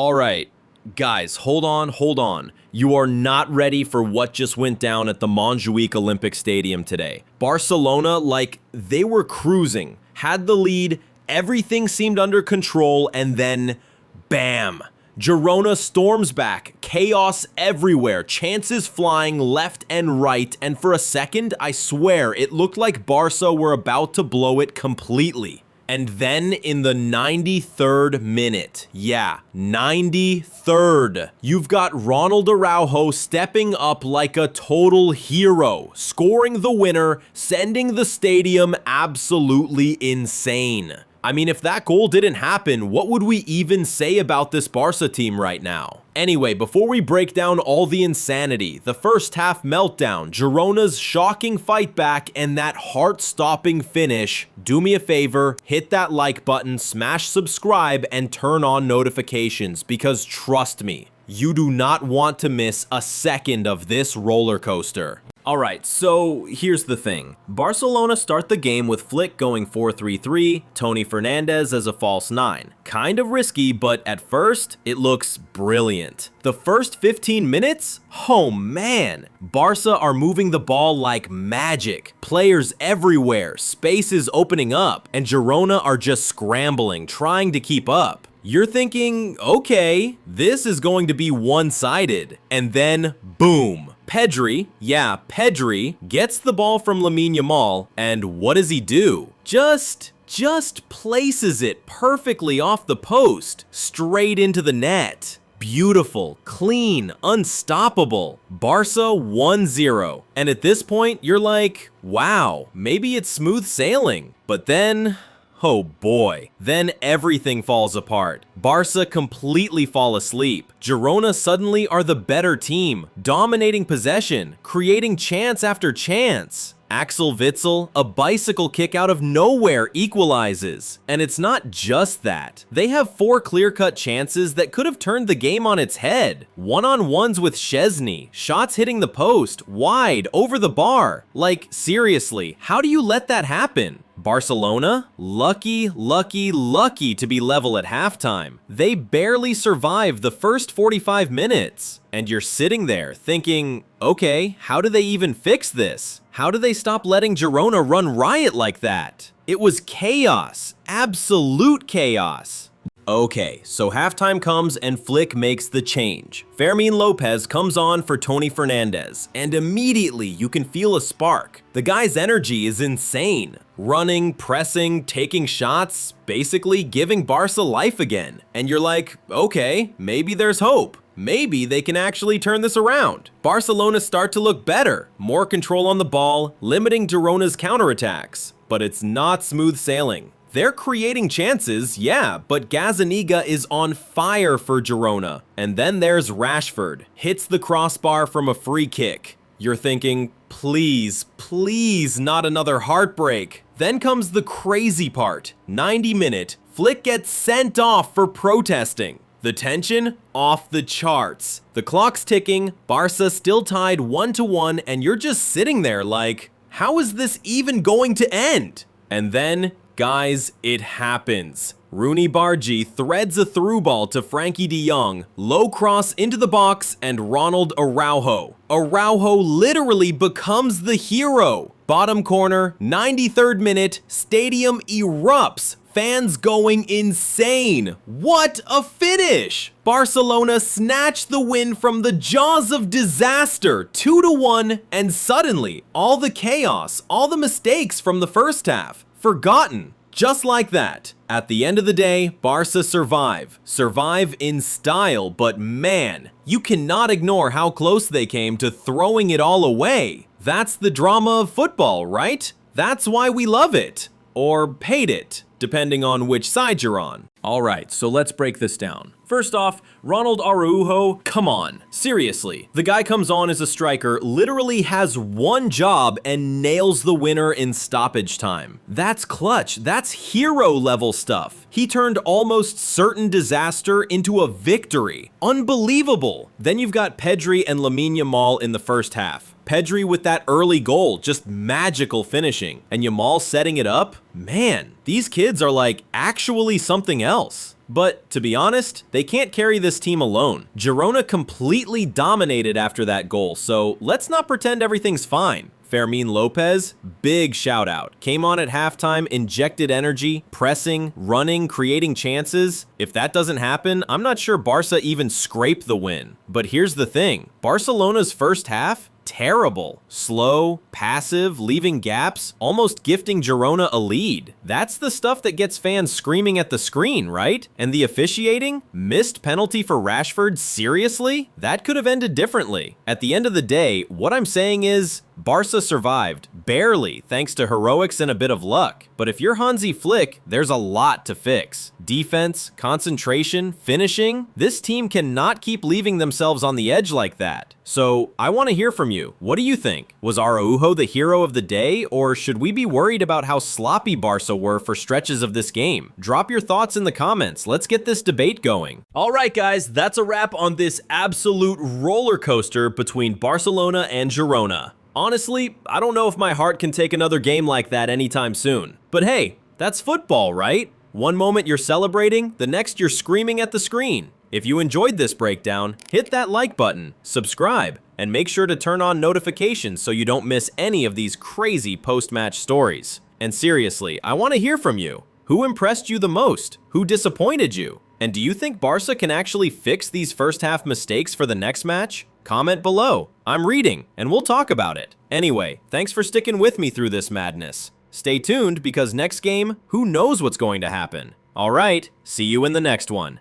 All right, guys, hold on. You are not ready for what just went down at the Montjuic Olympic Stadium today. Barcelona, they were cruising, had the lead, everything seemed under control, and then, bam! Girona storms back, chaos everywhere, chances flying left and right, and for a second, I swear, it looked like Barça were about to blow it completely. And then in the 93rd minute, yeah, 93rd, you've got Ronald Araujo stepping up like a total hero, scoring the winner, sending the stadium absolutely insane. I mean, if that goal didn't happen, what would we even say about this Barça team right now? Anyway, before we break down all the insanity, the first half meltdown, Girona's shocking fight back, and that heart-stopping finish, do me a favor, hit that like button, smash subscribe, and turn on notifications, because trust me, you do not want to miss a second of this roller coaster. Alright, so here's the thing. Barcelona start the game with Flick going 4-3-3, Toni Fernandes as a false 9. Kind of risky, but at first, it looks brilliant. The first 15 minutes? Oh man! Barça are moving the ball like magic. Players everywhere, space is opening up, and Girona are just scrambling, trying to keep up. You're thinking, okay, this is going to be one-sided. And then, boom. Pedri, gets the ball from Lamine Yamal, and what does he do? Just places it perfectly off the post, straight into the net. Beautiful, clean, unstoppable. Barça 1-0. And at this point, you're like, wow, maybe it's smooth sailing. But then, oh boy, then everything falls apart. Barça completely fall asleep. Girona suddenly are the better team, dominating possession, creating chance after chance. Axel Witsel, a bicycle kick out of nowhere, equalizes. And it's not just that. They have 4 clear-cut chances that could have turned the game on its head. One-on-ones with Szczesny, shots hitting the post, wide, over the bar. Like, seriously, how do you let that happen? Barcelona? Lucky to be level at halftime. They barely survived the first 45 minutes. And you're sitting there thinking, okay, how do they even fix this? How do they stop letting Girona run riot like that? It was chaos, absolute chaos. Okay, so halftime comes and Flick makes the change. Fermin Lopez comes on for Toni Fernandes, and immediately you can feel a spark. The guy's energy is insane. Running, pressing, taking shots, basically giving Barca life again. And you're like, okay, maybe there's hope. Maybe they can actually turn this around. Barcelona start to look better, more control on the ball, limiting Girona's counterattacks. But it's not smooth sailing. They're creating chances, yeah, but Gazzaniga is on fire for Girona. And then there's Rashford, hits the crossbar from a free kick. You're thinking, please, not another heartbreak. Then comes the crazy part. 90-minute, Flick gets sent off for protesting. The tension? Off the charts. The clock's ticking, Barca still tied 1-1, and you're just sitting there like, how is this even going to end? And then, guys, it happens. Rooney Bargi threads a through ball to Frankie de Jong, low cross into the box, and Ronald Araujo. Araujo literally becomes the hero. Bottom corner, 93rd minute, stadium erupts. Fans going insane. What a finish! Barcelona snatched the win from the jaws of disaster, 2-1, and suddenly, all the chaos, all the mistakes from the first half, forgotten. Just like that. At the end of the day, Barca survive. Survive in style, but man, you cannot ignore how close they came to throwing it all away. That's the drama of football, right? That's why we love it. Or hate it, depending on which side you're on. Alright, so let's break this down. First off, Ronald Araujo, come on, seriously. The guy comes on as a striker, literally has one job and nails the winner in stoppage time. That's clutch, that's hero level stuff. He turned almost certain disaster into a victory. Unbelievable. Then you've got Pedri and Lamine Yamal in the first half. Pedri with that early goal, just magical finishing. And Yamal setting it up? Man, these kids are like actually something else. But to be honest, they can't carry this team alone. Girona completely dominated after that goal, so let's not pretend everything's fine. Fermin Lopez, big shout out. Came on at halftime, injected energy, pressing, running, creating chances. If that doesn't happen, I'm not sure Barça even scraped the win. But here's the thing, Barcelona's first half, terrible. Slow, passive, leaving gaps, almost gifting Girona a lead. That's the stuff that gets fans screaming at the screen, right? And the officiating? Missed penalty for Rashford? Seriously? That could have ended differently. At the end of the day, what I'm saying is, Barça survived, barely, thanks to heroics and a bit of luck. But if you're Hansi Flick, there's a lot to fix. Defense, concentration, finishing. This team cannot keep leaving themselves on the edge like that. So, I want to hear from you. What do you think? Was Araujo the hero of the day, or should we be worried about how sloppy Barça were for stretches of this game? Drop your thoughts in the comments. Let's get this debate going. All right, guys, that's a wrap on this absolute roller coaster between Barcelona and Girona. Honestly, I don't know if my heart can take another game like that anytime soon. But hey, that's football, right? One moment you're celebrating, the next you're screaming at the screen. If you enjoyed this breakdown, hit that like button, subscribe, and make sure to turn on notifications so you don't miss any of these crazy post-match stories. And seriously, I want to hear from you. Who impressed you the most? Who disappointed you? And do you think Barça can actually fix these first half mistakes for the next match? Comment below. I'm reading, and we'll talk about it. Anyway, thanks for sticking with me through this madness. Stay tuned because next game, who knows what's going to happen? All right, see you in the next one.